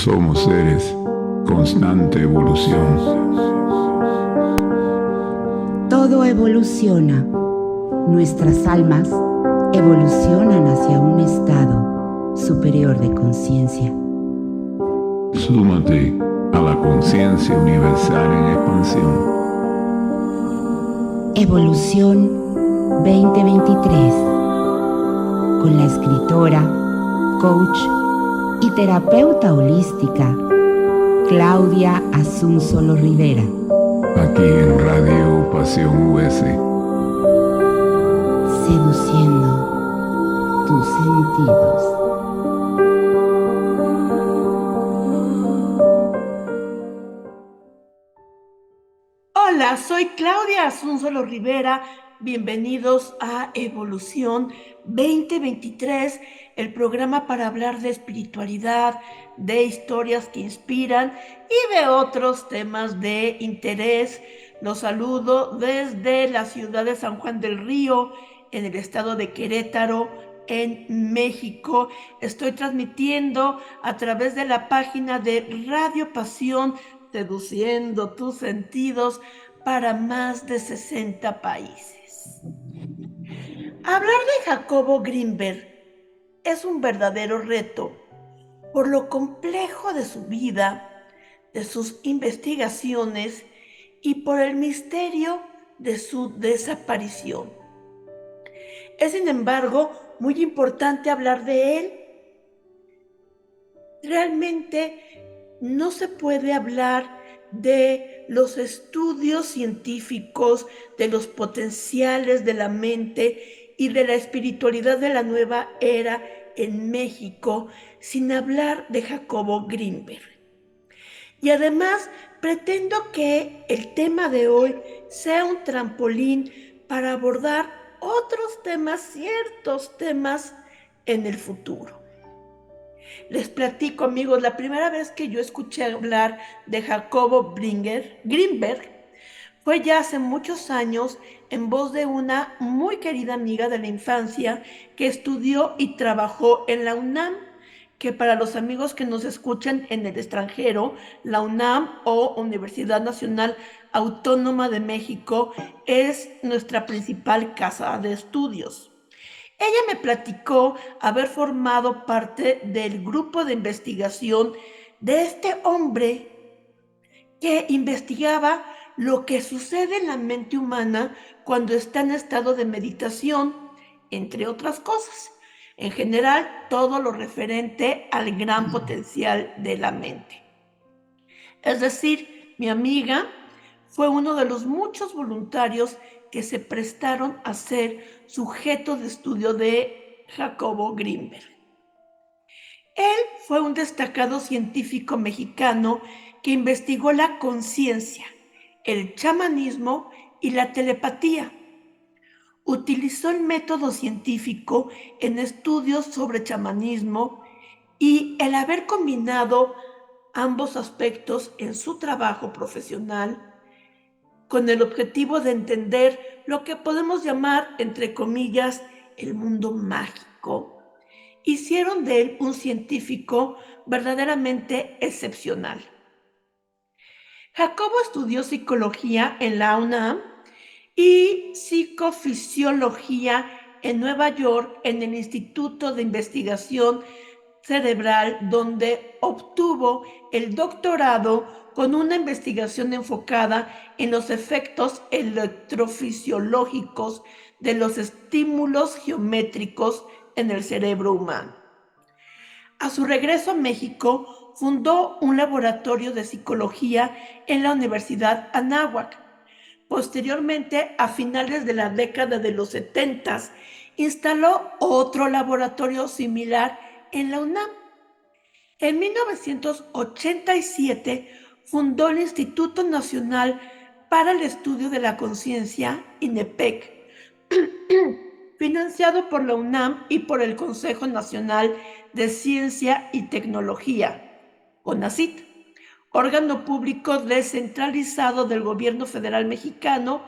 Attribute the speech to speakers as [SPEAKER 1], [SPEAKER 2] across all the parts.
[SPEAKER 1] Somos seres constante evolución.
[SPEAKER 2] Todo evoluciona. Nuestras almas evolucionan hacia un estado superior de conciencia.
[SPEAKER 1] Súmate a la conciencia universal en expansión.
[SPEAKER 2] Evolución 2023 con la escritora, coach y terapeuta holística Claudia Asunzolo Rivera.
[SPEAKER 1] Aquí en Radio Pasión US.
[SPEAKER 2] Seduciendo tus sentidos.
[SPEAKER 3] Hola, soy Claudia Asunzolo Rivera. Bienvenidos a Evolución 2023, el programa para hablar de espiritualidad, de historias que inspiran y de otros temas de interés. Los saludo desde la ciudad de San Juan del Río, en el estado de Querétaro, en México. Estoy transmitiendo a través de la página de Radio Pasión, seduciendo tus sentidos, para más de 60 países. Hablar de Jacobo Grinberg es un verdadero reto por lo complejo de su vida, de sus investigaciones y por el misterio de su desaparición. Es, sin embargo, muy importante hablar de él. Realmente no se puede hablar de los estudios científicos, de los potenciales de la mente y de la espiritualidad de la nueva era en México sin hablar de Jacobo Grinberg. Y además pretendo que el tema de hoy sea un trampolín para abordar otros temas, ciertos temas en el futuro. Les platico, amigos, la primera vez que yo escuché hablar de Jacobo Grinberg fue ya hace muchos años en voz de una muy querida amiga de la infancia que estudió y trabajó en la UNAM, que para los amigos que nos escuchan en el extranjero, la UNAM o Universidad Nacional Autónoma de México es nuestra principal casa de estudios. Ella me platicó haber formado parte del grupo de investigación de este hombre que investigaba lo que sucede en la mente humana cuando está en estado de meditación, entre otras cosas. En general, todo lo referente al gran potencial de la mente. Es decir, mi amiga fue uno de los muchos voluntarios que se prestaron a ser sujeto de estudio de Jacobo Grinberg. Él fue un destacado científico mexicano que investigó la conciencia, el chamanismo y la telepatía. Utilizó el método científico en estudios sobre chamanismo y el haber combinado ambos aspectos en su trabajo profesional con el objetivo de entender lo que podemos llamar, entre comillas, el mundo mágico, hicieron de él un científico verdaderamente excepcional. Jacobo estudió psicología en la UNAM y psicofisiología en Nueva York en el Instituto de Investigación Cerebral, donde obtuvo el doctorado con una investigación enfocada en los efectos electrofisiológicos de los estímulos geométricos en el cerebro humano. A su regreso a México, fundó un laboratorio de psicología en la Universidad Anáhuac. Posteriormente, a finales de la década de los 70, instaló otro laboratorio similar en la UNAM. En 1987 fundó el Instituto Nacional para el Estudio de la Conciencia, INEPEC, financiado por la UNAM y por el Consejo Nacional de Ciencia y Tecnología, CONACYT, órgano público descentralizado del gobierno federal mexicano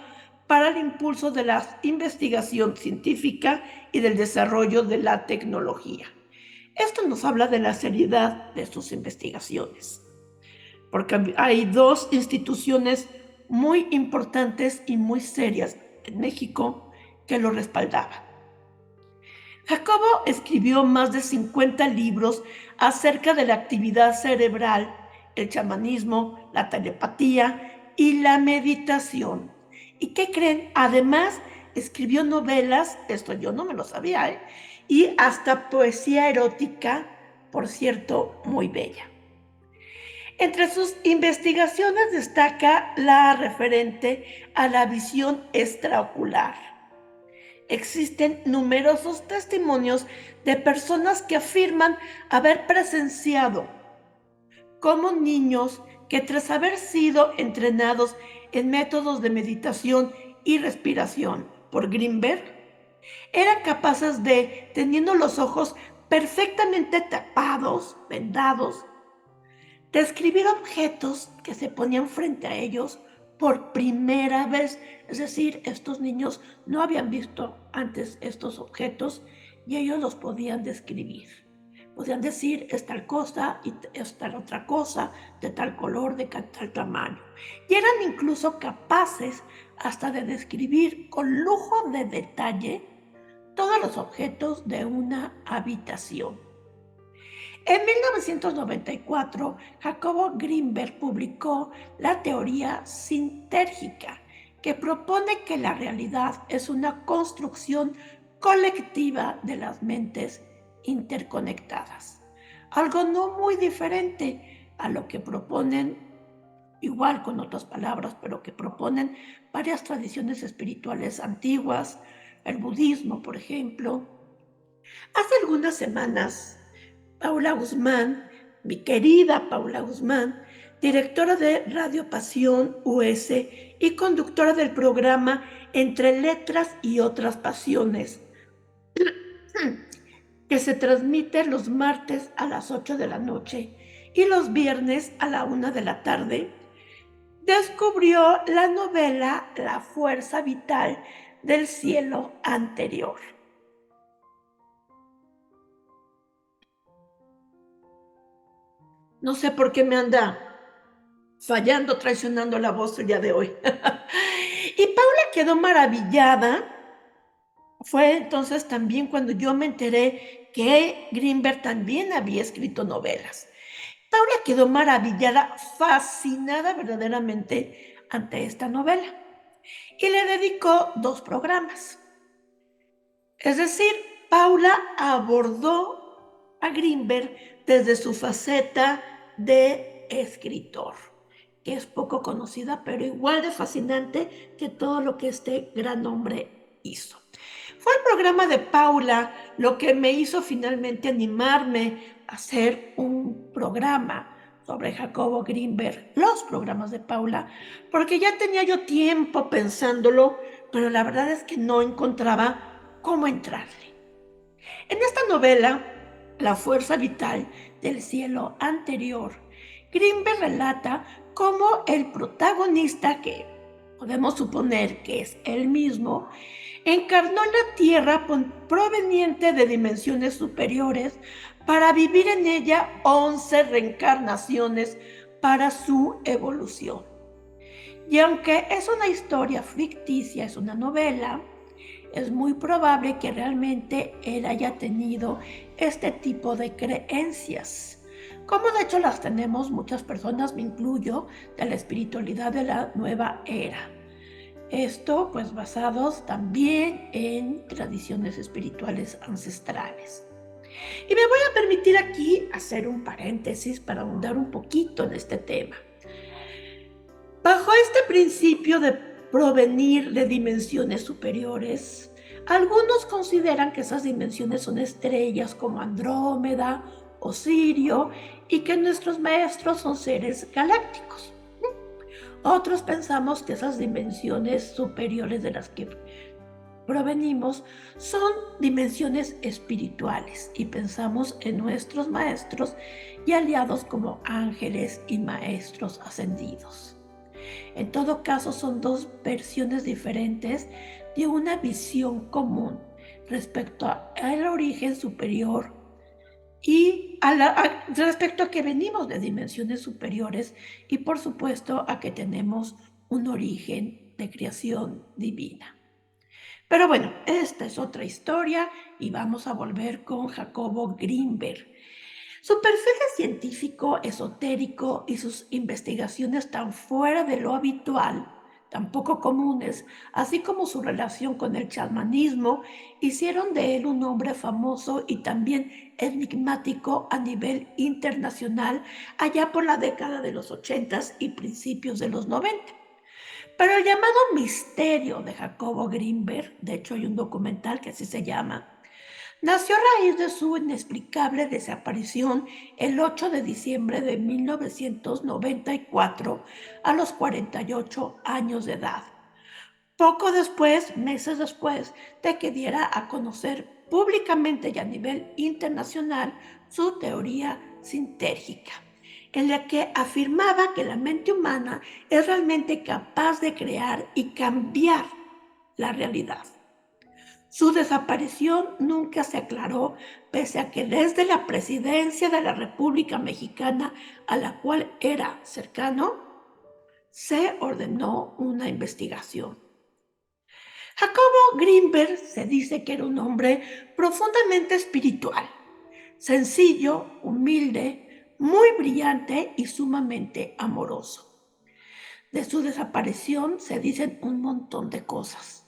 [SPEAKER 3] para el impulso de la investigación científica y del desarrollo de la tecnología. Esto nos habla de la seriedad de sus investigaciones, porque hay dos instituciones muy importantes y muy serias en México que lo respaldaban. Jacobo escribió más de 50 libros acerca de la actividad cerebral, el chamanismo, la telepatía y la meditación. ¿Y qué creen? Además, escribió novelas, esto yo no me lo sabía, y hasta poesía erótica, por cierto, muy bella. Entre sus investigaciones destaca la referente a la visión extraocular. Existen numerosos testimonios de personas que afirman haber presenciado cómo niños que tras haber sido entrenados en métodos de meditación y respiración por Greenberg, eran capaces de, teniendo los ojos perfectamente tapados, vendados, describir objetos que se ponían frente a ellos por primera vez. Es decir, estos niños no habían visto antes estos objetos y ellos los podían describir. Podían decir, es tal cosa y es tal otra cosa, de tal color, de tal tamaño. Y eran incluso capaces hasta de describir con lujo de detalle todos los objetos de una habitación. En 1994, Jacobo Greenberg publicó la teoría sintérgica, que propone que la realidad es una construcción colectiva de las mentes interconectadas. Algo no muy diferente a lo que proponen, igual con otras palabras, pero que proponen varias tradiciones espirituales antiguas, el budismo, por ejemplo. Hace algunas semanas, Paula Guzmán, mi querida Paula Guzmán, directora de Radio Pasión US y conductora del programa Entre Letras y Otras Pasiones, que se transmite los martes a las 8 de la noche y los viernes a la 1 de la tarde, descubrió la novela La fuerza vital del cielo anterior. No sé por qué me anda fallando, traicionando la voz el día de hoy. Y Paula quedó maravillada. Fue entonces también cuando yo me enteré que Greenberg también había escrito novelas. Paula quedó maravillada, fascinada verdaderamente ante esta novela. Y le dedicó 2 programas. Es decir, Paula abordó a Greenberg desde su faceta de escritor, que es poco conocida, pero igual de fascinante que todo lo que este gran hombre hizo. Fue el programa de Paula lo que me hizo finalmente animarme a hacer un programa sobre Jacobo Greenberg, los programas de Paula, porque ya tenía yo tiempo pensándolo, pero la verdad es que no encontraba cómo entrarle. En esta novela, La fuerza vital del cielo anterior, Greenberg relata cómo el protagonista, que podemos suponer que es él mismo, encarnó en la Tierra proveniente de dimensiones superiores para vivir en ella 11 reencarnaciones para su evolución. Y aunque es una historia ficticia, es una novela, es muy probable que realmente él haya tenido este tipo de creencias, como de hecho las tenemos muchas personas, me incluyo, de la espiritualidad de la nueva era. Esto pues basados también en tradiciones espirituales ancestrales. Y me voy a permitir aquí hacer un paréntesis para ahondar un poquito en este tema. Bajo este principio de provenir de dimensiones superiores, algunos consideran que esas dimensiones son estrellas como Andrómeda o Sirio y que nuestros maestros son seres galácticos. Otros pensamos que esas dimensiones superiores de las que provenimos son dimensiones espirituales y pensamos en nuestros maestros y aliados como ángeles y maestros ascendidos. En todo caso, son 2 versiones diferentes de una visión común respecto al origen superior y respecto a que venimos de dimensiones superiores y por supuesto a que tenemos un origen de creación divina. Pero bueno, esta es otra historia y vamos a volver con Jacobo Grinberg. Su perfil de científico esotérico y sus investigaciones tan fuera de lo habitual, tan poco comunes, así como su relación con el chamanismo, hicieron de él un hombre famoso y también enigmático a nivel internacional allá por la década de los 80s y principios de los 90. Pero el llamado misterio de Jacobo Grinberg, de hecho hay un documental que así se llama, nació a raíz de su inexplicable desaparición el 8 de diciembre de 1994 a los 48 años de edad. Poco después, meses después de que diera a conocer públicamente y a nivel internacional su teoría sintérgica, en la que afirmaba que la mente humana es realmente capaz de crear y cambiar la realidad. Su desaparición nunca se aclaró, pese a que desde la presidencia de la República Mexicana, a la cual era cercano, se ordenó una investigación. Jacobo Grinberg se dice que era un hombre profundamente espiritual, sencillo, humilde, muy brillante y sumamente amoroso. De su desaparición se dicen un montón de cosas.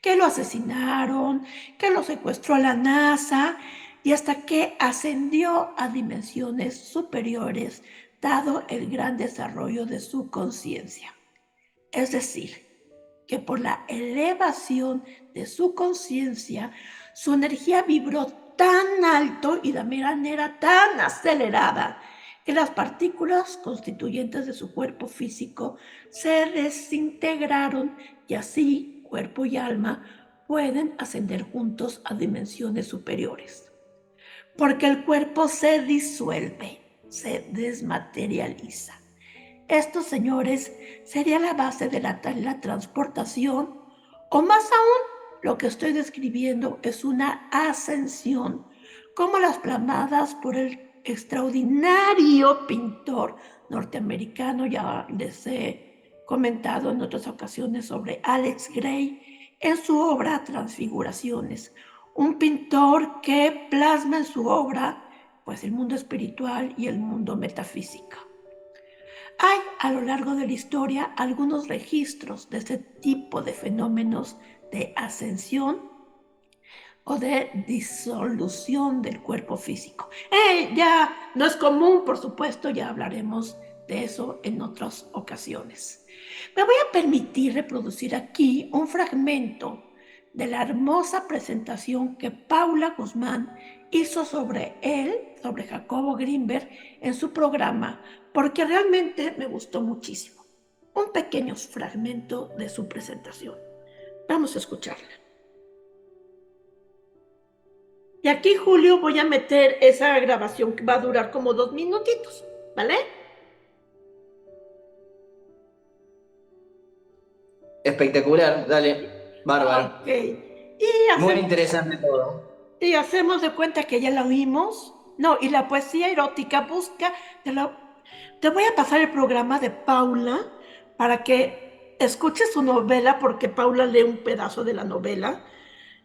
[SPEAKER 3] Que lo asesinaron, que lo secuestró la NASA y hasta que ascendió a dimensiones superiores dado el gran desarrollo de su conciencia. Es decir, que por la elevación de su conciencia, su energía vibró tan alto y de manera tan acelerada que las partículas constituyentes de su cuerpo físico se desintegraron y así cuerpo y alma pueden ascender juntos a dimensiones superiores. Porque el cuerpo se disuelve, se desmaterializa. Esto, señores, sería la base de la transportación, o más aún, lo que estoy describiendo es una ascensión, como las plasmadas por el extraordinario pintor norteamericano, ya les he comentado en otras ocasiones sobre Alex Gray, en su obra Transfiguraciones, un pintor que plasma en su obra pues el mundo espiritual y el mundo metafísico. Hay a lo largo de la historia algunos registros de este tipo de fenómenos de ascensión o de disolución del cuerpo físico. Ya no es común, por supuesto, ya hablaremos de eso en otras ocasiones. Me voy a permitir reproducir aquí un fragmento de la hermosa presentación que Paula Guzmán hizo sobre él, sobre Jacobo Grinberg, en su programa, porque realmente me gustó muchísimo. Un pequeño fragmento de su presentación. Vamos a escucharla. Y aquí, Julio, voy a meter esa grabación que va a durar como 2 minutitos, ¿vale?
[SPEAKER 4] Espectacular, dale, bárbaro.
[SPEAKER 3] Ok. Y
[SPEAKER 4] Muy interesante todo.
[SPEAKER 3] hacemos de cuenta que ya la oímos. No, y la poesía erótica busca. Te voy a pasar el programa de Paula para que escuches su novela, porque Paula lee un pedazo de la novela.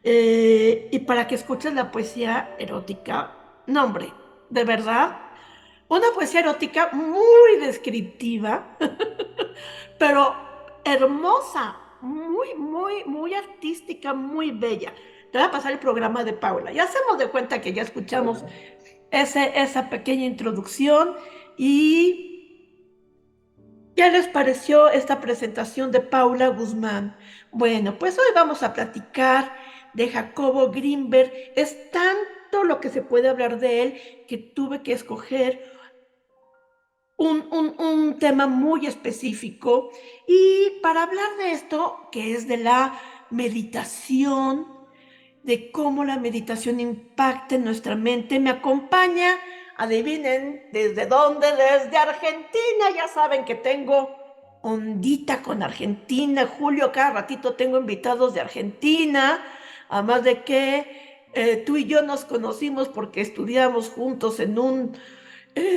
[SPEAKER 3] Y para que escuches la poesía erótica. No, hombre, de verdad. Una poesía erótica muy descriptiva, pero hermosa, muy artística, muy bella. Te voy a pasar el programa de Paula. Ya hacemos de cuenta que ya escuchamos esa pequeña introducción. ¿Y qué les pareció esta presentación de Paula Guzmán? Bueno, pues hoy vamos a platicar de Jacobo Grinberg. Es tanto lo que se puede hablar de él que tuve que escoger un tema muy específico. Y para hablar de esto, que es de la meditación, de cómo la meditación impacta en nuestra mente, me acompaña, adivinen, ¿desde dónde? Desde Argentina. Ya saben que tengo ondita con Argentina. Julio, cada ratito tengo invitados de Argentina, además de que Tú y yo nos conocimos porque estudiamos juntos en un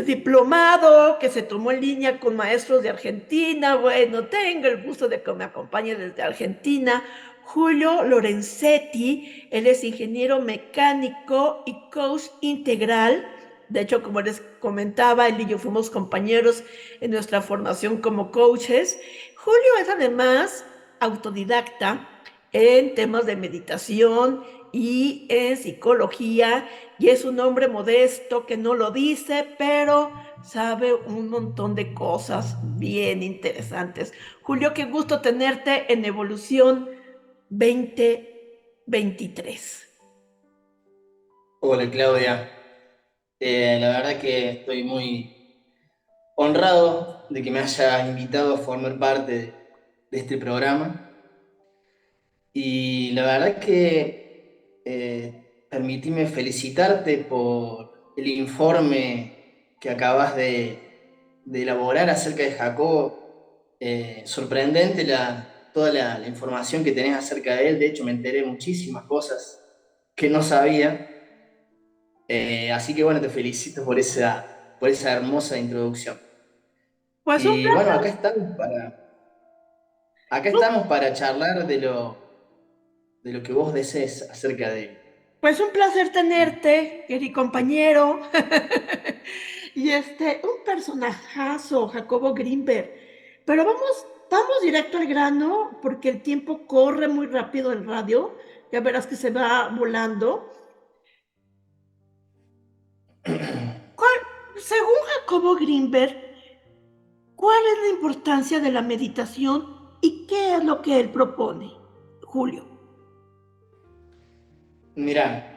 [SPEAKER 3] diplomado que se tomó en línea con maestros de Argentina. Bueno, tengo el gusto de que me acompañe desde Argentina Julio Lorenzetti. Él es ingeniero mecánico y coach integral. De hecho, como les comentaba, él y yo fuimos compañeros en nuestra formación como coaches. Julio es además autodidacta en temas de meditación y en psicología, y es un hombre modesto que no lo dice, pero sabe un montón de cosas bien interesantes. Julio, qué gusto tenerte en Evolución 2023.
[SPEAKER 4] Hola Claudia. La verdad que estoy muy honrado de que me haya invitado a formar parte de este programa. Y la verdad que permitime felicitarte por el informe que acabas de elaborar acerca de Jacobo. Sorprendente toda la información que tenés acerca de él. De hecho, me enteré muchísimas cosas que no sabía. Así que bueno, te felicito por esa hermosa introducción.
[SPEAKER 3] Pues un
[SPEAKER 4] Y bueno,
[SPEAKER 3] placer,
[SPEAKER 4] acá estamos para charlar de lo que vos desees acerca de él.
[SPEAKER 3] pues un placer tenerte, querido compañero. Y un personajazo, Jacobo Grinberg. Pero vamos directo al grano, porque el tiempo corre muy rápido en radio. Ya verás que se va volando. Según Jacobo Grinberg, ¿cuál es la importancia de la meditación y qué es lo que él propone, Julio?
[SPEAKER 4] Mirá,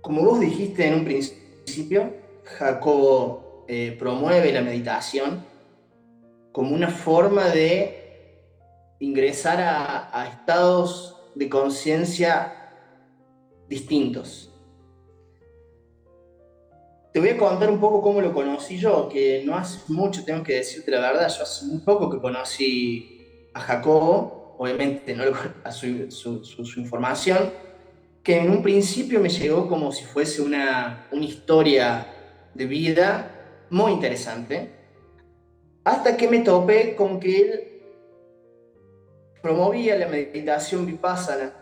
[SPEAKER 4] como vos dijiste en un principio, Jacobo promueve la meditación como una forma de ingresar a estados de conciencia distintos. Te voy a contar un poco cómo lo conocí yo, que no hace mucho, tengo que decirte la verdad, yo hace muy poco que conocí a Jacobo, obviamente no a su información, que en un principio me llegó como si fuese una historia de vida muy interesante, hasta que me topé con que él promovía la meditación vipassana,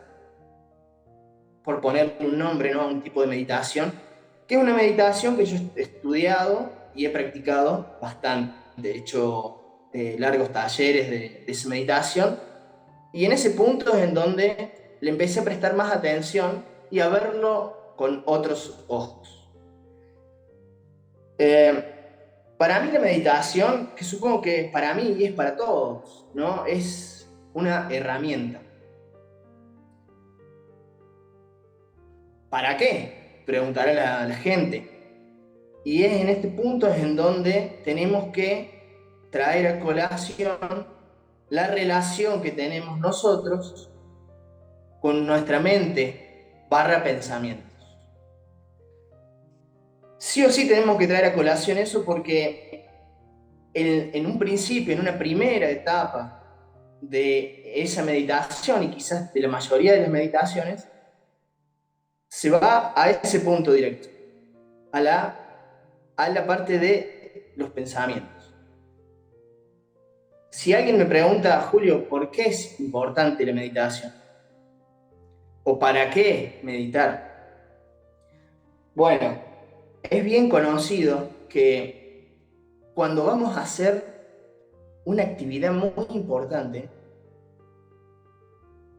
[SPEAKER 4] por poner un nombre, ¿no?, a un tipo de meditación, que es una meditación que yo he estudiado y he practicado bastante. He hecho largos talleres de esa meditación, y en ese punto es en donde le empecé a prestar más atención y a verlo con otros ojos. Para mí la meditación, que supongo que para mí y es para todos, ¿no?, es una herramienta. ¿Para qué?, preguntará la gente. Y es en este punto es en donde tenemos que traer a colación la relación que tenemos nosotros con nuestra mente / pensamientos. Sí o sí tenemos que traer a colación eso, porque en un principio, en una primera etapa de esa meditación, y quizás de la mayoría de las meditaciones, se va a ese punto directo, a la parte de los pensamientos. Si alguien me pregunta, Julio, ¿por qué es importante la meditación? ¿O para qué meditar? Bueno, es bien conocido que cuando vamos a hacer una actividad muy importante,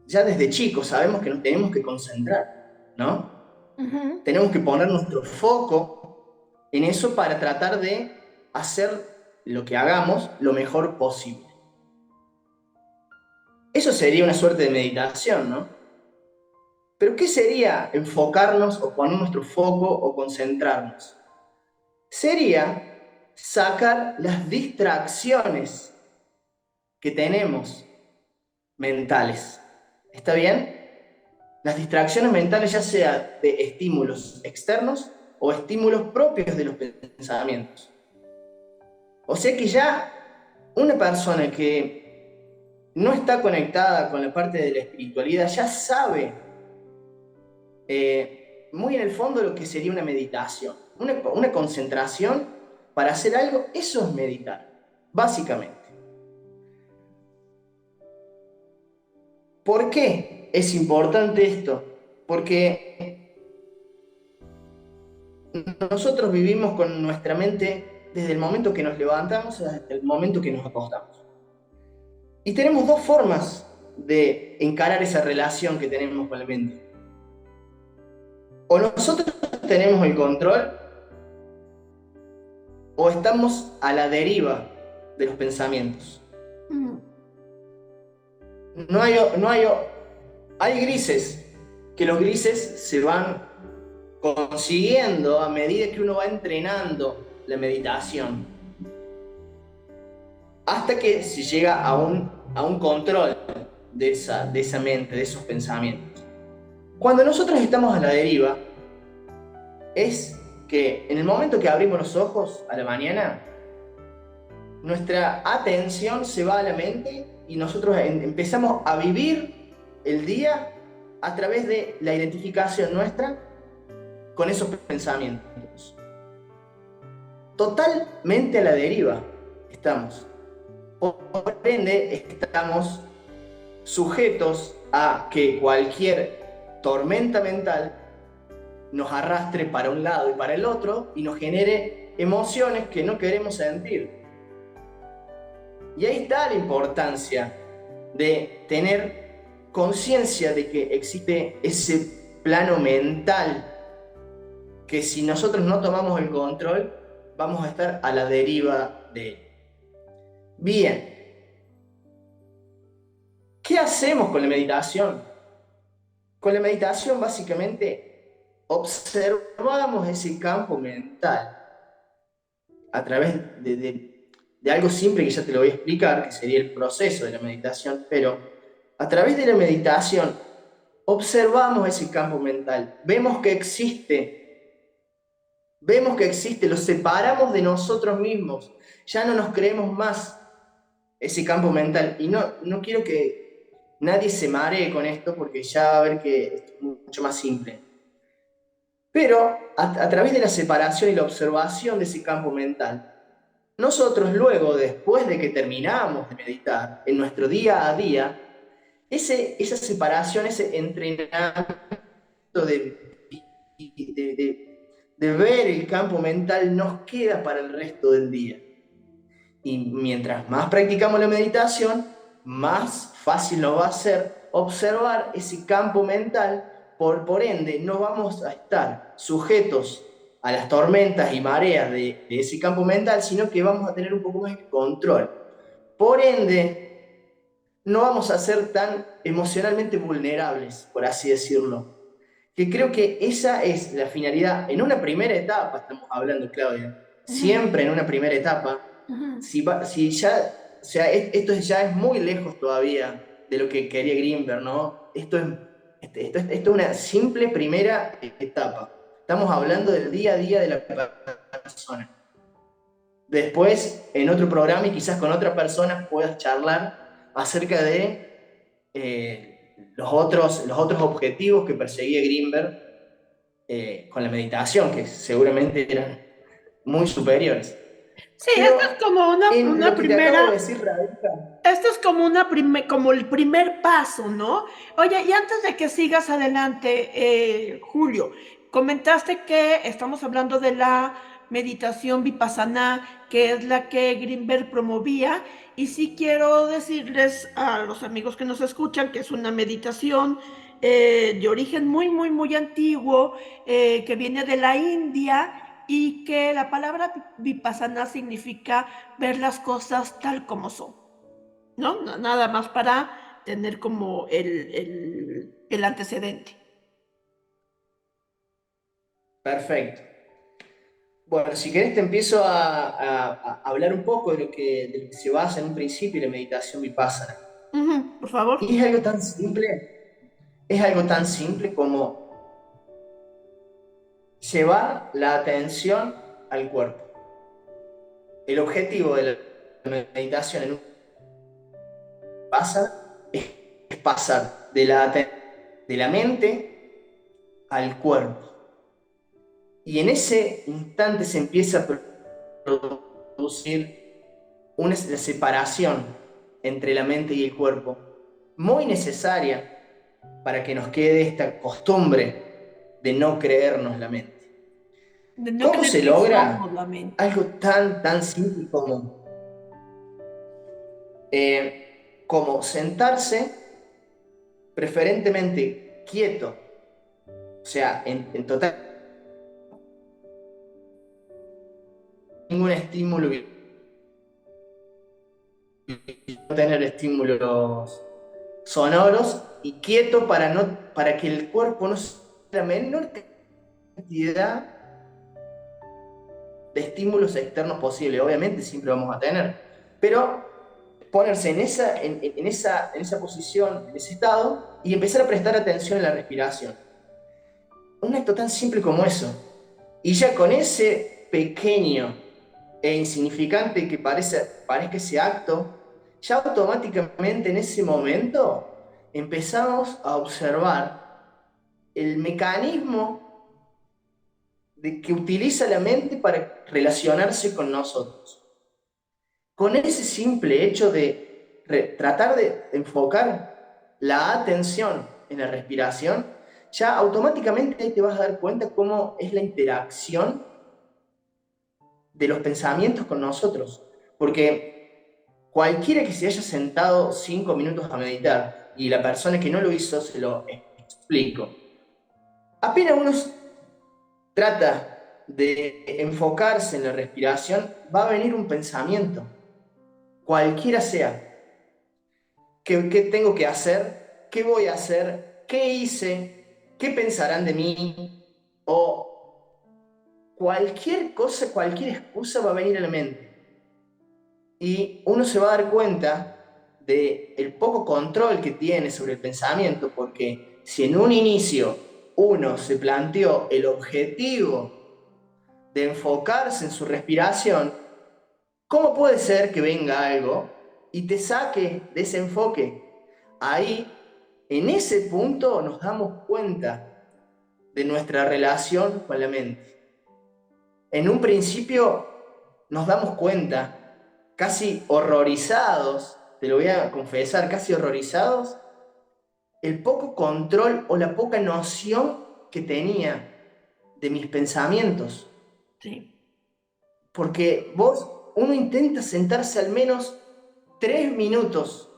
[SPEAKER 4] ya desde chicos sabemos que nos tenemos que concentrar, ¿no?
[SPEAKER 3] Uh-huh.
[SPEAKER 4] Tenemos que poner nuestro foco en eso para tratar de hacer lo que hagamos lo mejor posible. Eso sería una suerte de meditación, ¿no? Pero ¿qué sería enfocarnos o poner nuestro foco o concentrarnos? Sería sacar las distracciones que tenemos mentales. ¿Está bien? Las distracciones mentales, ya sea de estímulos externos o estímulos propios de los pensamientos. O sea que ya una persona que no está conectada con la parte de la espiritualidad, ya sabe muy en el fondo lo que sería una meditación. Una concentración para hacer algo, eso es meditar, básicamente. ¿Por qué es importante esto? Porque nosotros vivimos con nuestra mente desde el momento que nos levantamos hasta el momento que nos acostamos. Y tenemos dos formas de encarar esa relación que tenemos con la mente. O nosotros tenemos el control, o estamos a la deriva de los pensamientos. Hay grises, que los grises se van consiguiendo a medida que uno va entrenando la meditación, hasta que se llega a un control de esa mente, de esos pensamientos. Cuando nosotros estamos a la deriva, es que en el momento que abrimos los ojos a la mañana, nuestra atención se va a la mente y nosotros empezamos a vivir el día a través de la identificación nuestra con esos pensamientos. Totalmente a la deriva estamos. Por ende, estamos sujetos a que cualquier tormenta mental nos arrastre para un lado y para el otro y nos genere emociones que no queremos sentir. Y ahí está la importancia de tener conciencia de que existe ese plano mental que si nosotros no tomamos el control, vamos a estar a la deriva de él. Bien, ¿qué hacemos con la meditación? Con la meditación básicamente observamos ese campo mental a través de algo simple que ya te lo voy a explicar, que sería el proceso de la meditación, pero a través de la meditación observamos ese campo mental, vemos que existe, lo separamos de nosotros mismos, ya no nos creemos más ese campo mental. Y no quiero que nadie se maree con esto, porque ya va a ver que es mucho más simple. Pero a través de la separación y la observación de ese campo mental, nosotros luego, después de que terminamos de meditar, en nuestro día a día, esa separación, ese entrenamiento de ver el campo mental nos queda para el resto del día. Y mientras más practicamos la meditación, más fácil nos va a ser observar ese campo mental. Por ende, no vamos a estar sujetos a las tormentas y mareas de ese campo mental, sino que vamos a tener un poco más de control. Por ende, no vamos a ser tan emocionalmente vulnerables, por así decirlo. Que creo que esa es la finalidad. En una primera etapa, estamos hablando, Claudia, siempre en una primera etapa. Si ya, o sea, esto ya es muy lejos todavía de lo que quería Grinberg, ¿no? Esto es una simple primera etapa. Estamos hablando del día a día de la persona. Después, en otro programa y quizás con otra persona puedas charlar acerca de los otros objetivos que perseguía Grinberg con la meditación, que seguramente eran muy superiores.
[SPEAKER 3] Sí, pero esto es como una primera.
[SPEAKER 4] Decir,
[SPEAKER 3] esto es como el primer paso, ¿no? Oye, y antes de que sigas adelante, Julio, comentaste que estamos hablando de la meditación vipassana, que es la que Grinberg promovía, y sí quiero decirles a los amigos que nos escuchan que es una meditación de origen muy, muy, muy antiguo, que viene de la India, y que la palabra vipassana significa ver las cosas tal como son, ¿no? Nada más para tener como el antecedente.
[SPEAKER 4] Perfecto. Bueno, si querés te empiezo a hablar un poco de lo que se basa en un principio la meditación vipassana.
[SPEAKER 3] Por favor.
[SPEAKER 4] Y es algo tan simple como llevar la atención al cuerpo. El objetivo de la meditación pasa es pasar de la mente al cuerpo. Y en ese instante se empieza a producir una separación entre la mente y el cuerpo, muy necesaria para que nos quede esta costumbre de no creernos la mente.
[SPEAKER 3] De no
[SPEAKER 4] ¿Cómo
[SPEAKER 3] creer
[SPEAKER 4] se
[SPEAKER 3] que
[SPEAKER 4] logra?
[SPEAKER 3] somos la mente.
[SPEAKER 4] Algo tan simple como sentarse preferentemente quieto, o sea, en total ningún estímulo, no tener estímulos sonoros, y quieto para que el cuerpo no sea la menor cantidad de estímulos externos posible. Obviamente siempre vamos a tener, pero ponerse en esa posición, en ese estado, y empezar a prestar atención en la respiración. Un acto tan simple como eso. Y ya con ese pequeño e insignificante que parezca ese acto, ya automáticamente en ese momento empezamos a observar el mecanismo que utiliza la mente para relacionarse con nosotros. Con ese simple hecho de tratar de enfocar la atención en la respiración, ya automáticamente te vas a dar cuenta cómo es la interacción de los pensamientos con nosotros. Porque cualquiera que se haya sentado 5 minutos a meditar, y la persona que no lo hizo, se lo explico, apenas uno trata de enfocarse en la respiración, va a venir un pensamiento, cualquiera sea. ¿Qué tengo que hacer? ¿Qué voy a hacer? ¿Qué hice? ¿Qué pensarán de mí? O cualquier cosa, cualquier excusa va a venir a la mente. Y uno se va a dar cuenta del poco control que tiene sobre el pensamiento, porque si en un inicio uno se planteó el objetivo de enfocarse en su respiración, ¿cómo puede ser que venga algo y te saque de ese enfoque? Ahí, en ese punto, nos damos cuenta de nuestra relación con la mente. En un principio nos damos cuenta, casi horrorizados, te lo voy a confesar, casi horrorizados, el poco control o la poca noción que tenía de mis pensamientos.
[SPEAKER 3] Sí.
[SPEAKER 4] Porque uno intenta sentarse al menos 3 minutos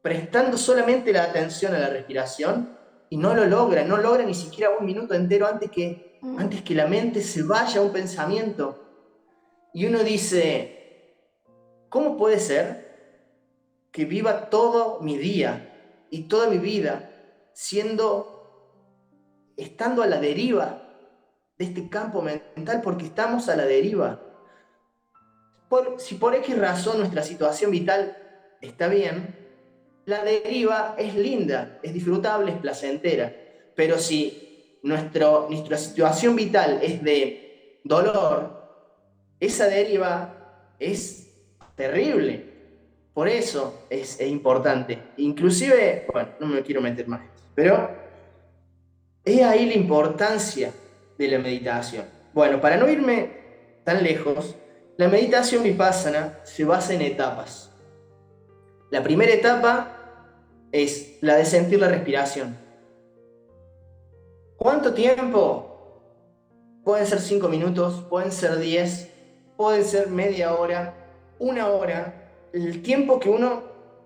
[SPEAKER 4] prestando solamente la atención a la respiración, y no lo logra, no logra ni siquiera 1 minuto entero antes que la mente se vaya a un pensamiento. Y uno dice, ¿cómo puede ser que viva todo mi día y toda mi vida estando a la deriva de este campo mental? Porque estamos a la deriva. Si por X razón nuestra situación vital está bien, la deriva es linda, es disfrutable, es placentera. Pero si nuestra situación vital es de dolor, esa deriva es terrible. Por eso es importante. Inclusive, bueno, no me quiero meter más, pero es ahí la importancia de la meditación. Bueno, para no irme tan lejos, la meditación vipassana se basa en etapas. La primera etapa es la de sentir la respiración. ¿Cuánto tiempo? Pueden ser 5 minutos, pueden ser 10, pueden ser media hora, 1 hora, el tiempo que uno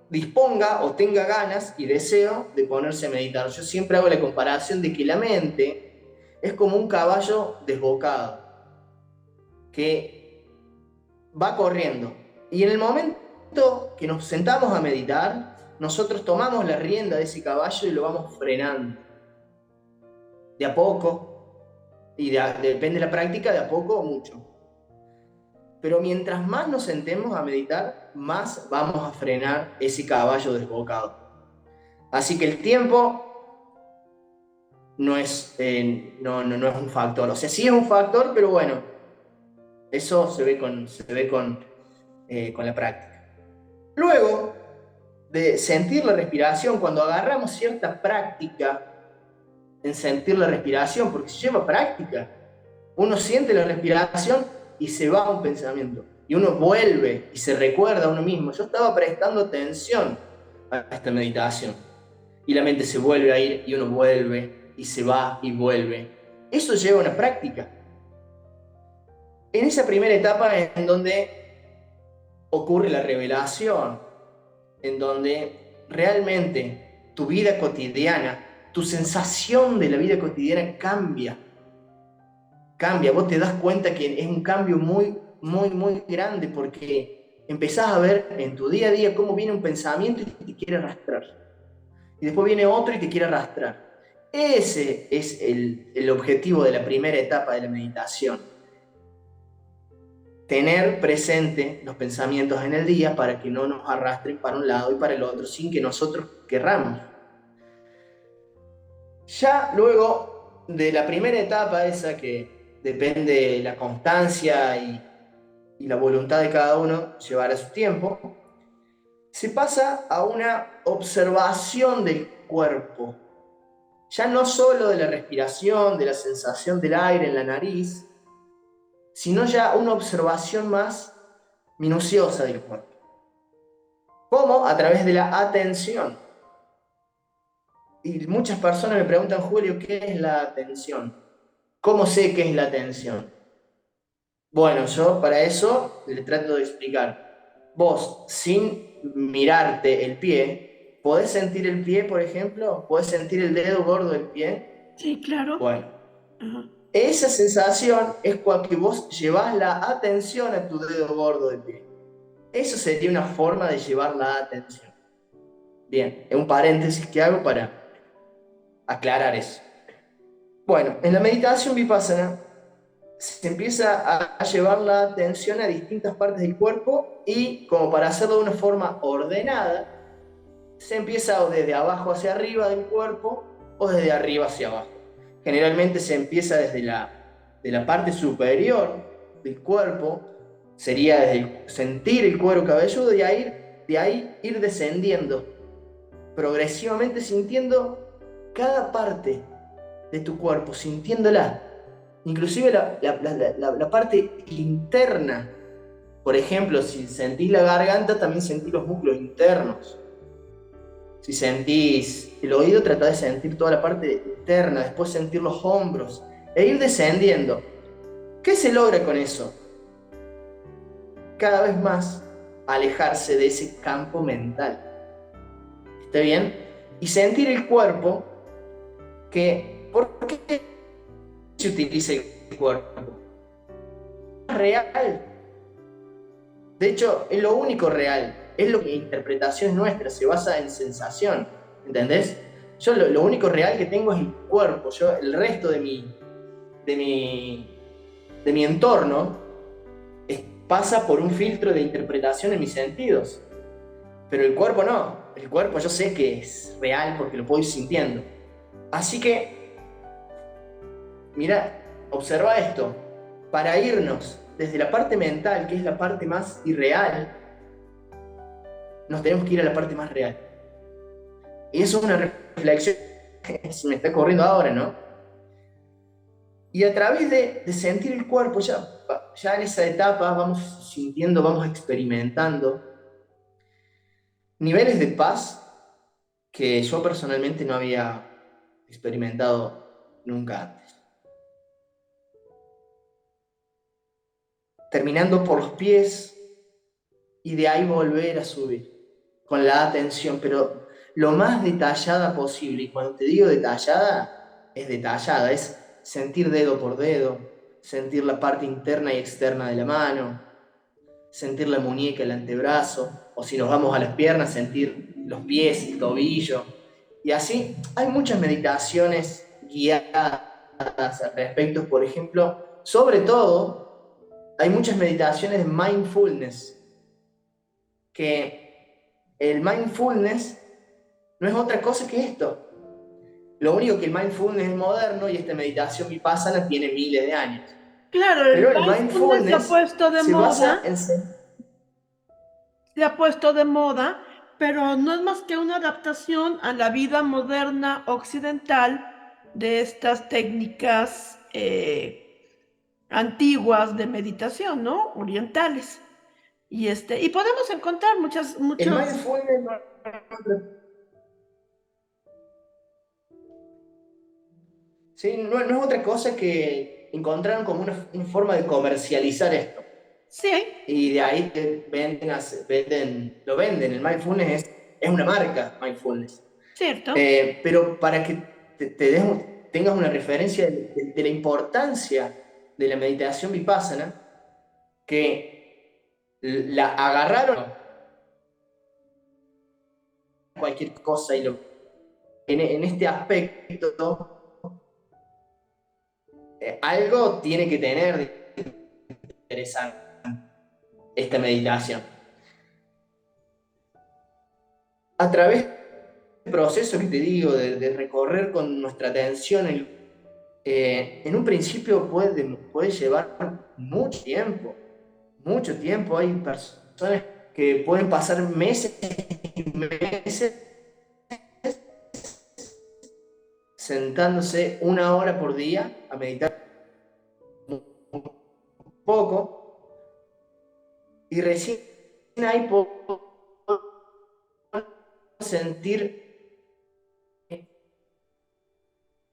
[SPEAKER 4] disponga o tenga ganas y deseo de ponerse a meditar. Yo siempre hago la comparación de que la mente es como un caballo desbocado que va corriendo, y en el momento que nos sentamos a meditar, nosotros tomamos la rienda de ese caballo y lo vamos frenando de a poco, y depende de la práctica, de a poco o mucho. Pero mientras más nos sentemos a meditar, más vamos a frenar ese caballo desbocado. Así que el tiempo no es un factor. O sea, sí es un factor, pero bueno, eso se ve con la práctica. Luego de sentir la respiración, cuando agarramos cierta práctica en sentir la respiración, porque se lleva práctica. Uno siente la respiración y se va a un pensamiento. Y uno vuelve y se recuerda a uno mismo. Yo estaba prestando atención a esta meditación. Y la mente se vuelve a ir y uno vuelve y se va y vuelve. Eso lleva una práctica. En esa primera etapa en donde ocurre la revelación, en donde realmente tu vida cotidiana, tu sensación de la vida cotidiana cambia. Vos te das cuenta que es un cambio muy, muy, muy grande, porque empezás a ver en tu día a día cómo viene un pensamiento y te quiere arrastrar. Y después viene otro y te quiere arrastrar. Ese es el objetivo de la primera etapa de la meditación. Tener presente los pensamientos en el día para que no nos arrastren para un lado y para el otro sin que nosotros querramos. Ya luego de la primera etapa, esa que depende de la constancia y la voluntad de cada uno, llevará su tiempo, se pasa a una observación del cuerpo. Ya no solo de la respiración, de la sensación del aire en la nariz, sino ya una observación más minuciosa del cuerpo. ¿Cómo? A través de la atención. Y muchas personas me preguntan, Julio, ¿qué es la atención? ¿Cómo sé qué es la atención? Bueno, yo para eso le trato de explicar. Vos, sin mirarte el pie, ¿podés sentir el pie, por ejemplo? ¿Podés sentir el dedo gordo del pie?
[SPEAKER 3] Sí, claro.
[SPEAKER 4] Bueno,
[SPEAKER 3] Ajá.
[SPEAKER 4] esa sensación es cuando vos llevás la atención a tu dedo gordo del pie. Eso sería una forma de llevar la atención. Bien, es un paréntesis que hago para aclarar eso. Bueno, en la meditación vipassana se empieza a llevar la atención a distintas partes del cuerpo y, como para hacerlo de una forma ordenada, se empieza o desde abajo hacia arriba del cuerpo o desde arriba hacia abajo. Generalmente se empieza desde la parte superior del cuerpo, sería desde sentir el cuero cabelludo, y de ahí ir descendiendo, progresivamente sintiendo cada parte de tu cuerpo, sintiéndola. Inclusive la parte interna. Por ejemplo, si sentís la garganta, también sentís los músculos internos. Si sentís el oído, tratá de sentir toda la parte interna, después sentir los hombros, e ir descendiendo. ¿Qué se logra con eso? Cada vez más alejarse de ese campo mental. ¿Está bien? Y sentir el cuerpo, ¿por qué se utiliza el cuerpo? Es real. De hecho, es lo único real. Es lo que interpretación nuestra se basa en sensación. ¿Entendés? Yo lo único real que tengo es el cuerpo. Yo, el resto de mi entorno pasa por un filtro de interpretación en mis sentidos. Pero el cuerpo no. El cuerpo yo sé que es real porque lo puedo ir sintiendo. Así que, mira, observa esto. Para irnos desde la parte mental, que es la parte más irreal, nos tenemos que ir a la parte más real. Y eso es una reflexión que se me está ocurriendo ahora, ¿no? Y a través de sentir el cuerpo, ya en esa etapa vamos sintiendo, vamos experimentando niveles de paz que yo personalmente no había experimentado nunca antes. Terminando por los pies y de ahí volver a subir con la atención, pero lo más detallada posible. Y cuando te digo detallada, es sentir dedo por dedo, sentir la parte interna y externa de la mano, sentir la muñeca, el antebrazo, o si nos vamos a las piernas, sentir los pies, el tobillo. Y así hay muchas meditaciones guiadas al respecto. Por ejemplo, sobre todo, hay muchas meditaciones de mindfulness, que el mindfulness no es otra cosa que esto. Lo único que el mindfulness es moderno y esta meditación vipassana tiene miles de años.
[SPEAKER 3] Claro,
[SPEAKER 4] pero el mindfulness
[SPEAKER 3] se ha puesto de
[SPEAKER 4] se
[SPEAKER 3] moda.
[SPEAKER 4] basa en...
[SPEAKER 3] Se ha puesto de moda pero no es más que una adaptación a la vida moderna occidental de estas técnicas antiguas de meditación, ¿no? Orientales. Y podemos encontrar
[SPEAKER 4] El
[SPEAKER 3] muchos.
[SPEAKER 4] mindfulness sí, no es otra cosa que encontraron como una forma de comercializar esto.
[SPEAKER 3] Sí,
[SPEAKER 4] Y de ahí te lo venden. El mindfulness es una marca, mindfulness.
[SPEAKER 3] cierto.
[SPEAKER 4] Pero para que tengas una referencia de la importancia de la meditación vipassana, que la agarraron cualquier cosa en este aspecto, algo tiene que tener de interesante esta meditación. A través del proceso que te digo, de recorrer con nuestra atención, en un principio puede llevar mucho tiempo. Hay personas que pueden pasar meses y meses sentándose 1 hora por día a meditar un poco, y recién ahí puedo sentir.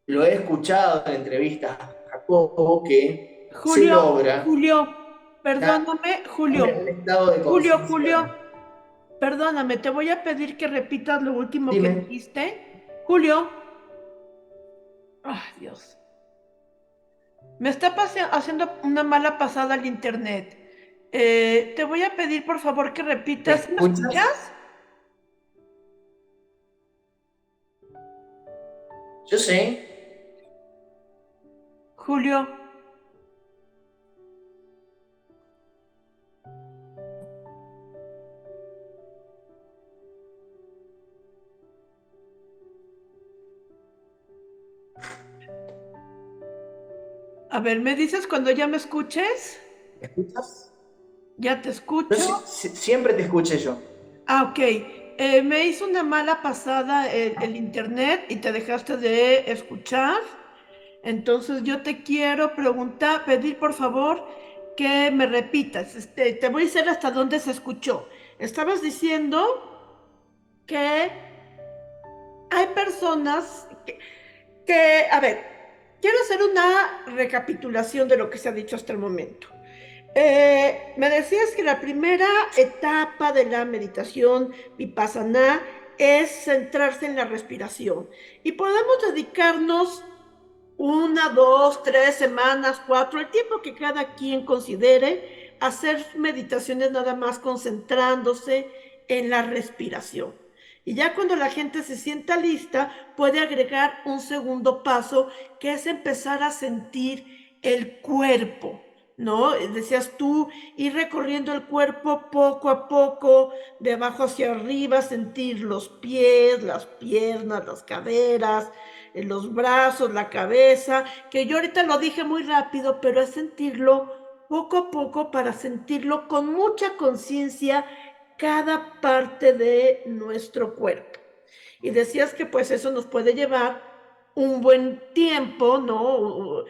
[SPEAKER 4] Lo he escuchado en entrevistas a Jacobo, que se logra
[SPEAKER 3] Julio,
[SPEAKER 4] dar
[SPEAKER 3] perdóname,
[SPEAKER 4] un estado de
[SPEAKER 3] Julio,
[SPEAKER 4] conciencia.
[SPEAKER 3] perdóname, te voy a pedir que repitas lo último que
[SPEAKER 4] Dime.
[SPEAKER 3] dijiste. Julio, ay Dios, me está haciendo una mala pasada al internet. Te voy a pedir por favor que
[SPEAKER 4] ¿Me
[SPEAKER 3] repitas. ¿Me
[SPEAKER 4] escuchas?
[SPEAKER 3] escuchas?
[SPEAKER 4] Yo sé.
[SPEAKER 3] Julio, a ver, ¿me dices cuando ya me escuches?
[SPEAKER 4] ¿Me escuchas?
[SPEAKER 3] Ya te
[SPEAKER 4] Yo
[SPEAKER 3] escucho.
[SPEAKER 4] siempre te escuché yo.
[SPEAKER 3] Ah, ok. Me hizo una mala pasada el internet y te dejaste de escuchar. Entonces yo te quiero preguntar, pedir por favor que me repitas. Te voy a decir hasta dónde se escuchó. Estabas diciendo que hay personas a ver, quiero hacer una recapitulación de lo que se ha dicho hasta el momento. Me decías que la primera etapa de la meditación vipassana es centrarse en la respiración y podemos dedicarnos 1, 2, 3 semanas, 4, el tiempo que cada quien considere, hacer meditaciones nada más concentrándose en la respiración. Y ya cuando la gente se sienta lista, puede agregar un segundo paso, que es empezar a sentir el cuerpo, ¿no? Decías tú, ir recorriendo el cuerpo poco a poco, de abajo hacia arriba, sentir los pies, las piernas, las caderas, en los brazos, la cabeza, que yo ahorita lo dije muy rápido, pero es sentirlo poco a poco para sentirlo con mucha conciencia cada parte de nuestro cuerpo. Y decías que pues eso nos puede llevar un buen tiempo, ¿no?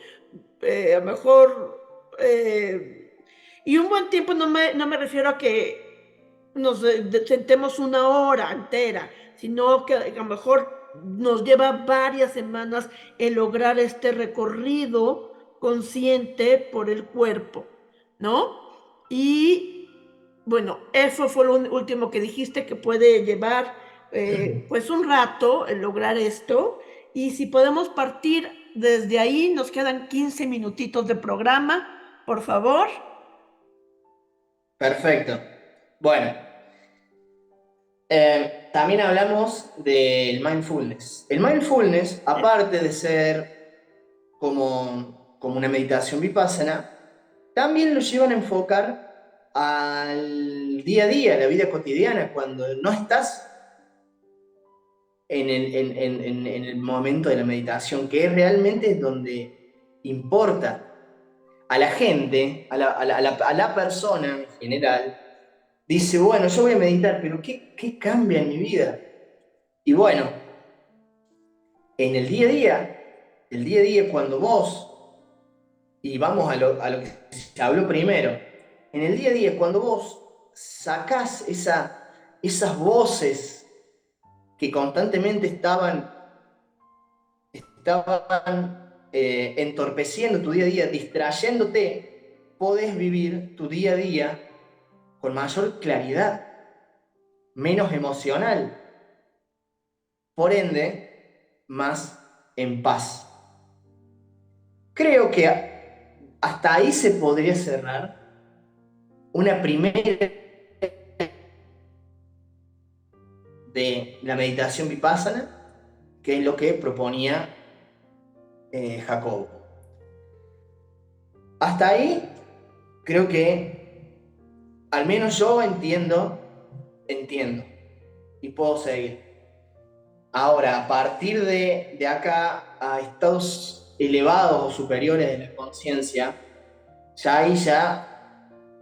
[SPEAKER 3] A lo mejor, y un buen tiempo no me refiero a que nos sentemos 1 hora entera, sino que a lo mejor nos lleva varias semanas el lograr este recorrido consciente por el cuerpo, ¿no? Y bueno, eso fue lo último que dijiste, que puede llevar pues un rato el lograr esto. Y si podemos partir desde ahí, nos quedan 15 minutitos de programa, por favor.
[SPEAKER 4] Perfecto. Bueno, también hablamos del mindfulness. El mindfulness, aparte de ser como una meditación vipassana, también lo llevan a enfocar al día a día, a la vida cotidiana, cuando no estás en el momento de la meditación, que es realmente donde importa a la gente, a la persona en general, dice, bueno, yo voy a meditar, pero ¿qué cambia en mi vida? Y bueno, en el día a día cuando vos, y vamos a lo que se habló primero, en el día a día cuando vos sacás esas voces que constantemente estaban entorpeciendo tu día a día, distrayéndote, podés vivir tu día a día con mayor claridad, menos emocional, por ende, más en paz. Creo que hasta ahí se podría cerrar una primera de la meditación vipassana, que es lo que proponía Jacobo. Hasta ahí creo que al menos yo entiendo y puedo seguir. Ahora, a partir de acá a estados elevados o superiores de la conciencia, ya ahí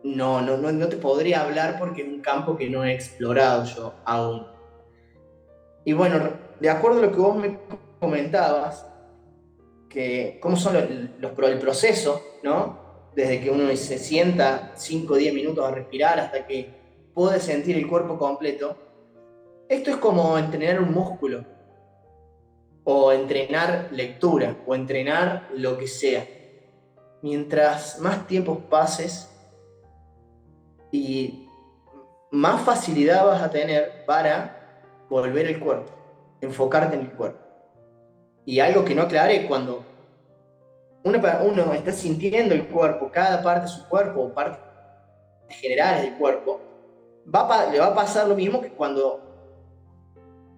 [SPEAKER 4] no te podría hablar porque es un campo que no he explorado yo aún. Y bueno, de acuerdo a lo que vos me comentabas, que cómo son el proceso, ¿no? Desde que uno se sienta 5 o 10 minutos a respirar hasta que puede sentir el cuerpo completo. Esto es como entrenar un músculo, o entrenar lectura, o entrenar lo que sea. Mientras más tiempo pases y más facilidad vas a tener para volver al cuerpo, enfocarte en el cuerpo. Y algo que no aclaré, cuando uno está sintiendo el cuerpo, cada parte de su cuerpo o partes generales del cuerpo, le va a pasar lo mismo que cuando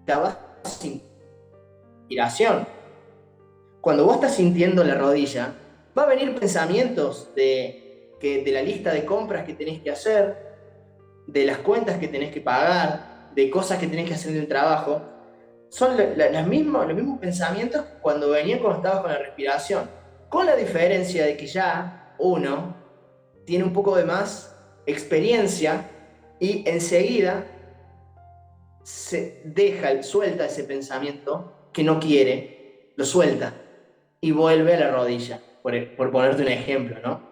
[SPEAKER 4] te vas sin inspiración. Cuando vos estás sintiendo la rodilla, va a venir pensamientos de la lista de compras que tenés que hacer, de las cuentas que tenés que pagar, de cosas que tenés que hacer en el trabajo. Son los mismos pensamientos cuando estabas con la respiración, con la diferencia de que ya uno tiene un poco de más experiencia y enseguida suelta ese pensamiento que no quiere, lo suelta y vuelve a la rodilla, por ponerte un ejemplo, ¿no?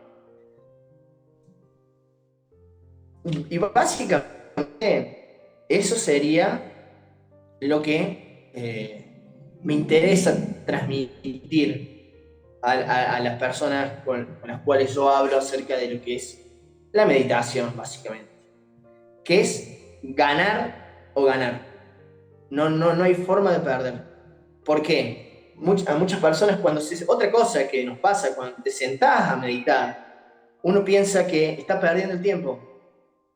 [SPEAKER 4] Y básicamente eso sería lo que me interesa transmitir a las personas con las cuales yo hablo acerca de lo que es la meditación, básicamente. Que es ganar o ganar. No hay forma de perder. ¿Por qué? A muchas personas otra cosa que nos pasa cuando te sentás a meditar, uno piensa que está perdiendo el tiempo,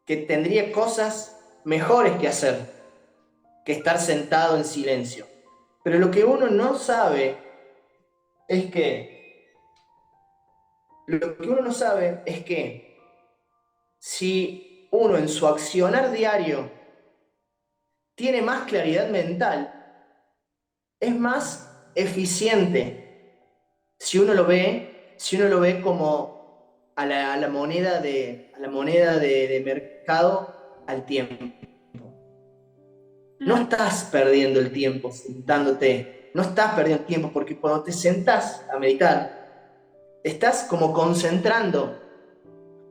[SPEAKER 4] que tendría cosas mejores que hacer que estar sentado en silencio. Pero lo que uno no sabe es que si uno en su accionar diario tiene más claridad mental, es más eficiente si uno lo ve como a la moneda de mercado, al tiempo. No estás perdiendo el tiempo sentándote, no estás perdiendo tiempo, porque cuando te sentás a meditar, estás como concentrando.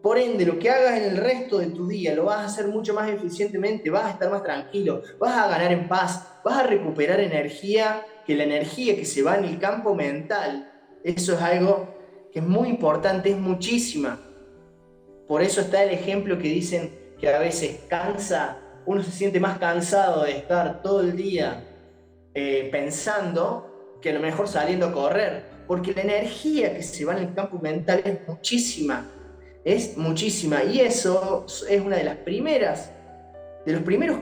[SPEAKER 4] Por ende, lo que hagas en el resto de tu día lo vas a hacer mucho más eficientemente, vas a estar más tranquilo, vas a ganar en paz, vas a recuperar energía, que la energía que se va en el campo mental, eso es algo que es muy importante, es muchísima. Por eso está el ejemplo que dicen que a veces uno se siente más cansado de estar todo el día pensando que a lo mejor saliendo a correr, porque la energía que se va en el campo mental es muchísima, y eso es una de los primeros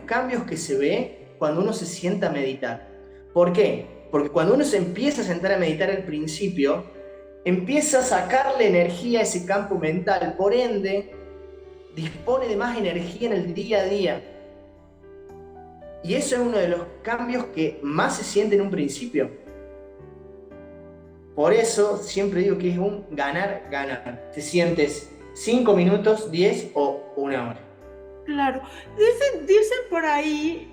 [SPEAKER 4] cambios que se ve cuando uno se sienta a meditar. ¿Por qué? Porque cuando uno se empieza a sentar a meditar al principio, empieza a sacarle energía a ese campo mental, por ende dispone de más energía en el día a día. Y eso es uno de los cambios que más se siente en un principio. Por eso siempre digo que es un ganar-ganar. Te sientes 5 minutos, 10 o 1 hora.
[SPEAKER 3] Claro. Dicen por ahí,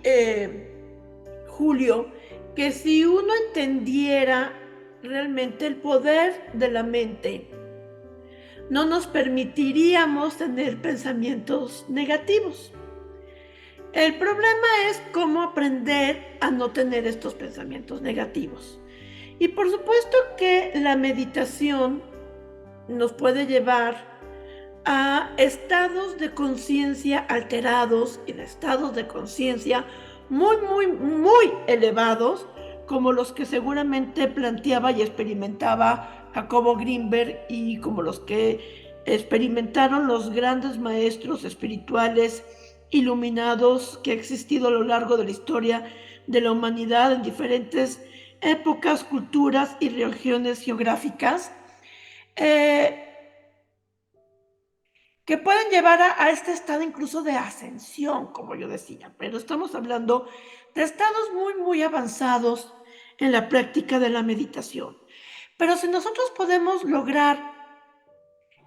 [SPEAKER 3] Julio, que si uno entendiera realmente el poder de la mente, no nos permitiríamos tener pensamientos negativos. El problema es cómo aprender a no tener estos pensamientos negativos. Y por supuesto que la meditación nos puede llevar a estados de conciencia alterados y de estados de conciencia muy, muy, muy elevados, como los que seguramente planteaba y experimentaba Jacobo Greenberg y como los que experimentaron los grandes maestros espirituales iluminados que ha existido a lo largo de la historia de la humanidad en diferentes épocas, culturas y regiones geográficas, que pueden llevar a este estado incluso de ascensión, como yo decía, pero estamos hablando de estados muy, muy avanzados en la práctica de la meditación. Pero si nosotros podemos lograr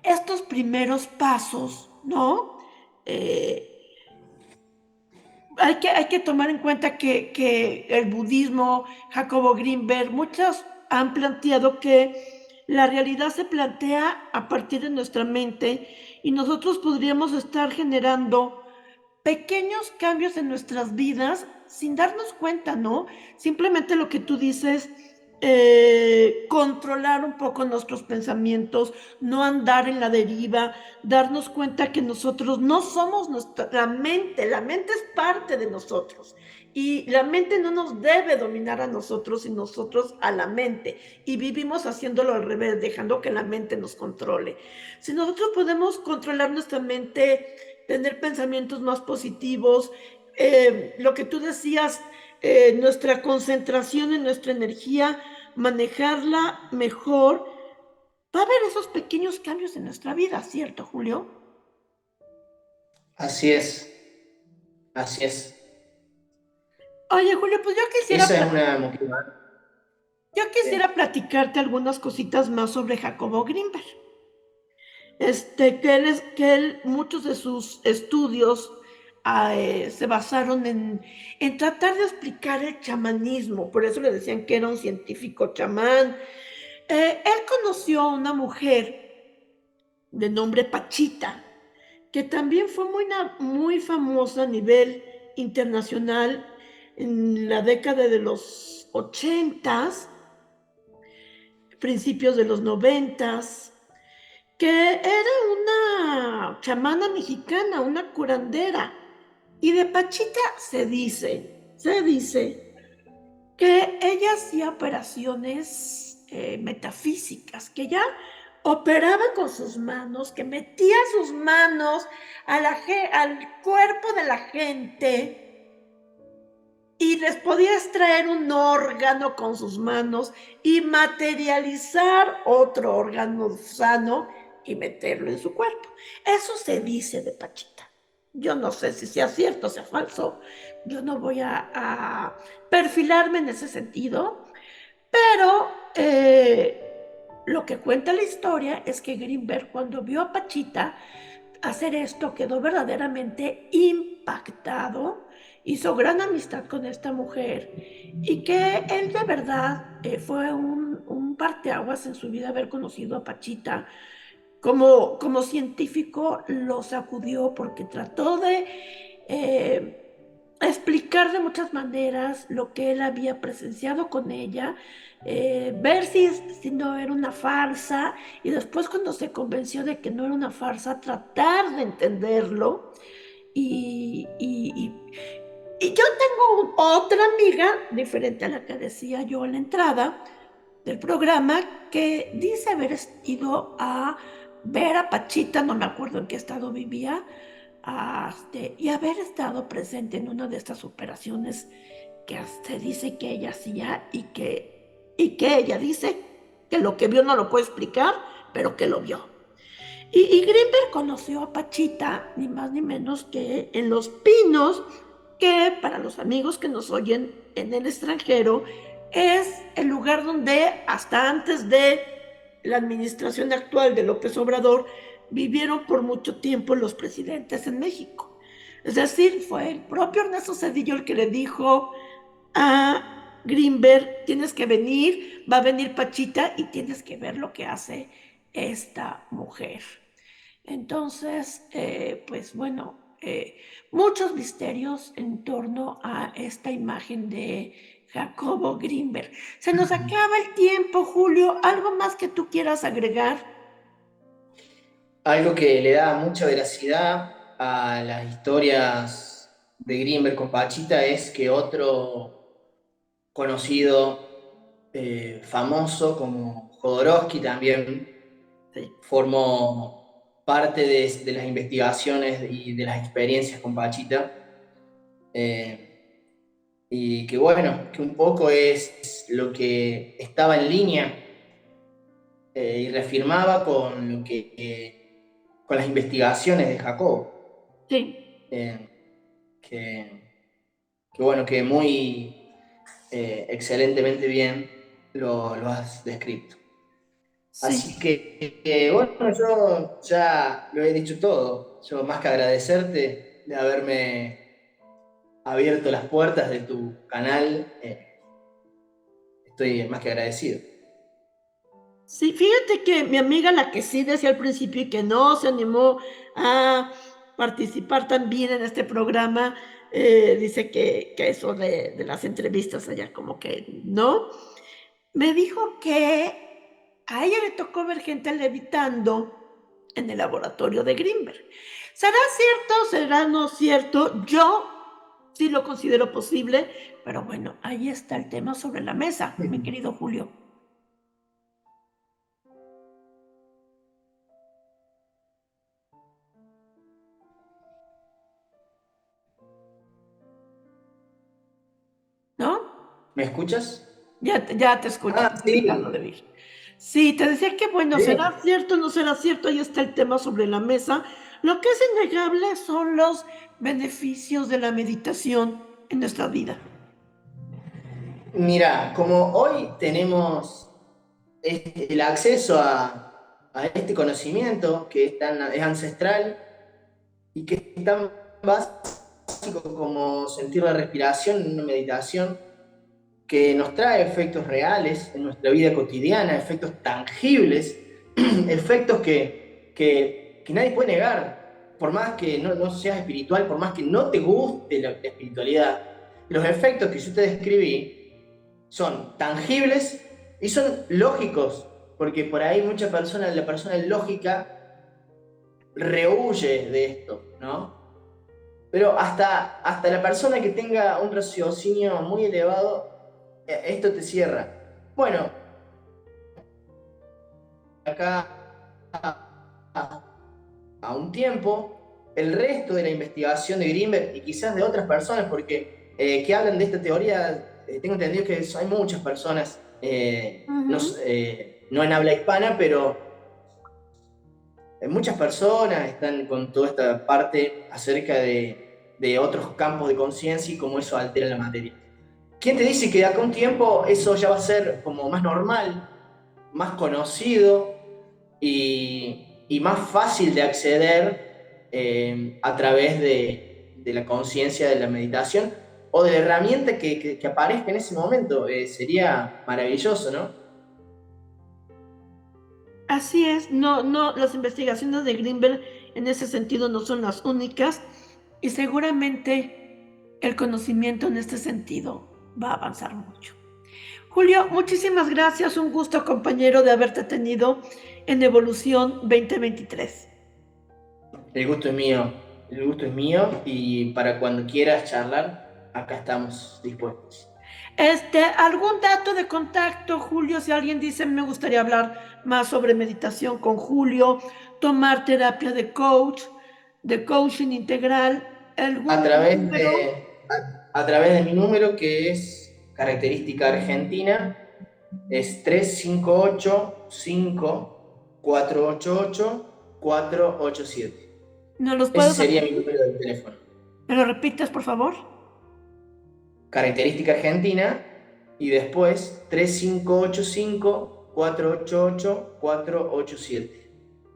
[SPEAKER 3] estos primeros pasos, ¿no? Hay que tomar en cuenta que el budismo, Jacobo Greenberg, muchos han planteado que la realidad se plantea a partir de nuestra mente y nosotros podríamos estar generando pequeños cambios en nuestras vidas sin darnos cuenta, ¿no? Simplemente lo que tú dices, controlar un poco nuestros pensamientos, no andar en la deriva, darnos cuenta que nosotros no somos la mente es parte de nosotros. Y la mente no nos debe dominar a nosotros y nosotros a la mente. Y vivimos haciéndolo al revés, dejando que la mente nos controle. Si nosotros podemos controlar nuestra mente, tener pensamientos más positivos, lo que tú decías, nuestra concentración en nuestra energía, manejarla mejor, va a haber esos pequeños cambios en nuestra vida, ¿cierto, Julio?
[SPEAKER 4] Así es, así es.
[SPEAKER 3] Oye, Julio, pues
[SPEAKER 4] Esa es una motivación.
[SPEAKER 3] yo quisiera platicarte algunas cositas más sobre Jacobo Greenberg. Que él, muchos de sus estudios se basaron en tratar de explicar el chamanismo, por eso le decían que era un científico chamán. Él conoció a una mujer de nombre Pachita, que también fue muy famosa a nivel internacional en la década de los 80s, principios de los 90s, que era una chamana mexicana, una curandera. Y de Pachita se dice que ella hacía operaciones metafísicas, que ella operaba con sus manos, que metía sus manos al cuerpo de la gente y les podía extraer un órgano con sus manos y materializar otro órgano sano y meterlo en su cuerpo. Eso se dice de Pachita. Yo no sé si sea cierto o sea falso. Yo no voy a perfilarme en ese sentido, pero lo que cuenta la historia es que Greenberg, cuando vio a Pachita hacer esto, quedó verdaderamente impactado, hizo gran amistad con esta mujer y que él de verdad fue un parteaguas en su vida haber conocido a Pachita. Como científico lo sacudió porque trató de explicar de muchas maneras lo que él había presenciado con ella, ver si no era una farsa y después cuando se convenció de que no era una farsa, tratar de entenderlo. Y yo tengo otra amiga, diferente a la que decía yo en la entrada del programa, que dice haber ido a ver a Pachita, no me acuerdo en qué estado vivía, y haber estado presente en una de estas operaciones que se dice que ella hacía y que ella dice que lo que vio no lo puede explicar, pero que lo vio. Y Greenberg conoció a Pachita, ni más ni menos que en Los Pinos, que para los amigos que nos oyen en el extranjero, es el lugar donde hasta antes de la administración actual de López Obrador vivieron por mucho tiempo los presidentes en México. Es decir, fue el propio Ernesto Zedillo el que le dijo a Greenberg, tienes que venir, va a venir Pachita y tienes que ver lo que hace esta mujer. Entonces, pues bueno, muchos misterios en torno a esta imagen de Jacobo Greenberg. Se nos acaba el tiempo, Julio. ¿Algo más que tú quieras agregar?
[SPEAKER 4] Algo que le da mucha veracidad a las historias de Grimberg con Pachita es que otro conocido, famoso como Jodorowsky también
[SPEAKER 3] Sí.
[SPEAKER 4] formó parte de las investigaciones y de las experiencias con Pachita. Y que bueno, que un poco es lo que estaba en línea y reafirmaba con lo con las investigaciones de Jacob.
[SPEAKER 3] Sí.
[SPEAKER 4] Eh, que bueno, que muy excelentemente bien lo has descrito.
[SPEAKER 3] Sí.
[SPEAKER 4] Así que, bueno, yo ya lo he dicho todo. Yo más que agradecerte de haberme abierto las puertas de tu canal, estoy más que agradecido.
[SPEAKER 3] Sí, fíjate que mi amiga, la que sí decía al principio y que no se animó a participar también en este programa, dice que eso de las entrevistas allá como que no. Me dijo que a ella le tocó ver gente levitando en el laboratorio de Greenberg. ¿Será cierto? ¿Será no cierto? Yo sí lo considero posible, pero bueno, ahí está el tema sobre la mesa, mi querido Julio. ¿No?
[SPEAKER 4] ¿Me escuchas?
[SPEAKER 3] Ya te escucho,
[SPEAKER 4] Ah,
[SPEAKER 3] te estoy dejando de
[SPEAKER 4] sí.
[SPEAKER 3] oír. Sí, te decía que bueno,
[SPEAKER 4] Sí.
[SPEAKER 3] ¿será cierto o no será cierto? Ahí está el tema sobre la mesa. Lo que es innegable son los beneficios de la meditación en nuestra vida.
[SPEAKER 4] Mira, como hoy tenemos el acceso a este conocimiento que es ancestral y que es tan básico como sentir la respiración en una meditación, que nos trae efectos reales en nuestra vida cotidiana, efectos tangibles, efectos que nadie puede negar, por más que no seas espiritual, por más que no te guste la espiritualidad, los efectos que yo te describí son tangibles y son lógicos, porque por ahí la persona lógica rehuye de esto, ¿no? Pero hasta la persona que tenga un raciocinio muy elevado, esto te cierra. Bueno, acá a un tiempo, el resto de la investigación de Greenberg y quizás de otras personas, porque que hablan de esta teoría, tengo entendido que hay muchas personas,
[SPEAKER 3] Ujú.
[SPEAKER 4] no en habla hispana, pero muchas personas están con toda esta parte acerca de otros campos de conciencia y cómo eso altera la materia. ¿Quién te dice que de acá a un tiempo eso ya va a ser como más normal, más conocido y más fácil de acceder a través de la conciencia de la meditación o de la herramienta que aparezca en ese momento? Sería maravilloso, ¿no?
[SPEAKER 3] Así es, no, las investigaciones de Greenberg en ese sentido no son las únicas y seguramente el conocimiento en este sentido va a avanzar mucho. Julio, muchísimas gracias, un gusto compañero de haberte tenido en Evolución 2023.
[SPEAKER 4] El gusto es mío, el gusto es mío y para cuando quieras charlar, acá estamos dispuestos.
[SPEAKER 3] ¿Algún dato de contacto, Julio? Si alguien dice, me gustaría hablar más sobre meditación con Julio, tomar terapia de coaching integral,
[SPEAKER 4] A
[SPEAKER 3] ¿algún
[SPEAKER 4] través
[SPEAKER 3] número?
[SPEAKER 4] a través de mi número, que es característica argentina, es 358-5-488-487.
[SPEAKER 3] ¿Nos los
[SPEAKER 4] Ese
[SPEAKER 3] puedes
[SPEAKER 4] sería mi
[SPEAKER 3] repetir?
[SPEAKER 4] número de teléfono.
[SPEAKER 3] ¿Me lo repites, por favor?
[SPEAKER 4] Característica argentina y después 3585-488-487.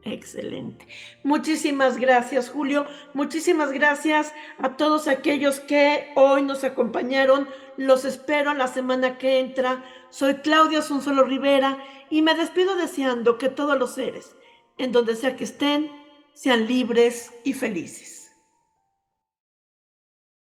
[SPEAKER 3] Excelente. Muchísimas gracias, Julio. Muchísimas gracias a todos aquellos que hoy nos acompañaron. Los espero la semana que entra. Soy Claudia Sonsolo Rivera y me despido deseando que todos los seres, en donde sea que estén, sean libres y felices.